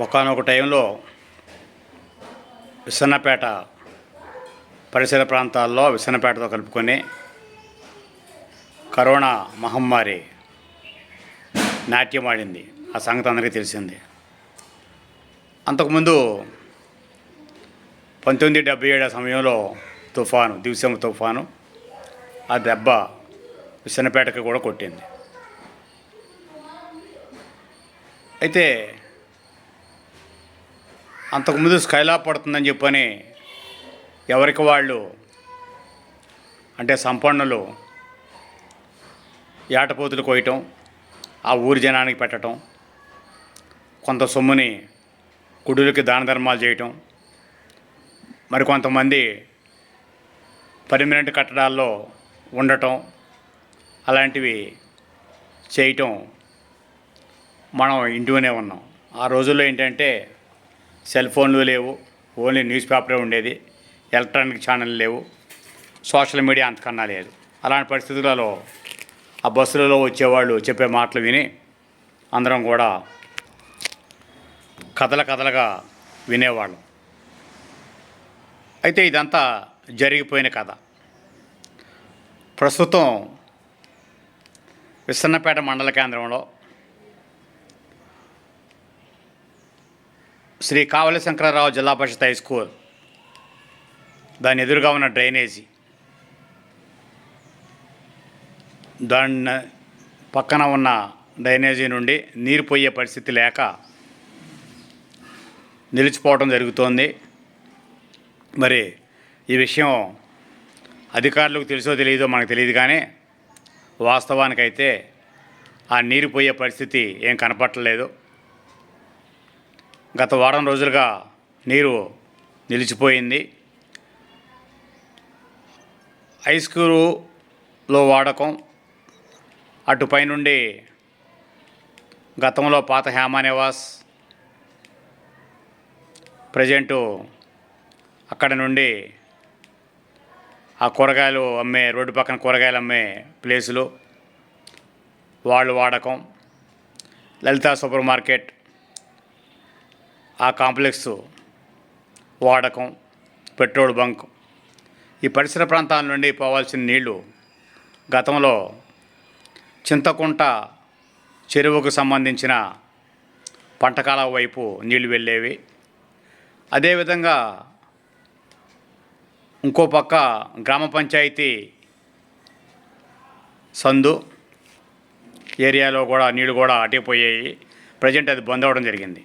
ఒకానొక టైంలో విసన్నపేట పరిసర ప్రాంతాల్లో విసన్నపేటతో కలుపుకొని కరోనా మహమ్మారి నాట్యమాడింది. ఆ సంగతి అందరికీ తెలిసింది. అంతకుముందు 1977 సమయంలో తుఫాను, దివిసీమ తుఫాను, ఆ దెబ్బ విసన్నపేటకి కూడా కొట్టింది. అయితే అంతకుముందు స్కైలాబ్ పడుతుందని చెప్పని ఎవరికి వాళ్ళు, అంటే సంపన్నులు ఏటపోతులు కోయటం, ఆ ఊరి జనానికి పెట్టడం, కొంత సొమ్ముని గుడులకి దాన ధర్మాలు చేయటం, మరికొంతమంది పర్మనెంట్ కట్టడాల్లో ఉండటం, అలాంటివి చేయటం మనం ఇంటిలోనే ఉన్నాం. ఆ రోజుల్లో ఏంటంటే సెల్ ఫోన్లు లేవు, ఓన్లీ న్యూస్ పేపరే ఉండేది, ఎలక్ట్రానిక్ ఛానల్ లేవు, సోషల్ మీడియా అంతకన్నా లేదు. అలాంటి పరిస్థితులలో ఆ బస్సులలో వచ్చేవాళ్ళు చెప్పే మాటలు విని అందరం కూడా కథలుగా వినేవాళ్ళం. అయితే ఇదంతా జరిగిపోయిన కథ. ప్రస్తుతం విసన్నపేట మండల కేంద్రంలో శ్రీ కావలి శంకరరావు జిల్లా పరిషత్ హై స్కూల్, దాని ఎదురుగా ఉన్న డ్రైనేజీ, దాని పక్కన ఉన్న డ్రైనేజీ నుండి నీరు పోయే పరిస్థితి లేక నిలిచిపోవడం జరుగుతోంది. మరి ఈ విషయం అధికారులకు తెలుసో తెలియదో మనకు తెలియదు, కానీ వాస్తవానికైతే ఆ నీరు పోయే పరిస్థితి ఏం కనపట్టలేదు. గత వారం రోజులుగా నీరు నిలిచిపోయింది. హై స్కూలులో వాడకం, అటుపై నుండి గతంలో పాత హేమా నివాస్, ప్రజెంటు అక్కడ నుండి ఆ కూరగాయలు అమ్మే, రోడ్డు పక్కన కూరగాయలు అమ్మే ప్లేసులు వాళ్ళు వాడకం, లలితా సూపర్ మార్కెట్ ఆ కాంప్లెక్స్ వాడకం, పెట్రోల్ బంక్, ఈ పరిసర ప్రాంతాల నుండి పోవాల్సిన నీళ్లు గతంలో చింతకుంట చెరువుకు సంబంధించిన పంటకాల వైపు నీళ్లు వెళ్ళేవి. అదేవిధంగా ఇంకో పక్క గ్రామ పంచాయతీ సందు ఏరియాలో కూడా నీళ్లు కూడా అటే పోయాయి. ప్రజెంట్ అది బంద్ అవ్వడం జరిగింది.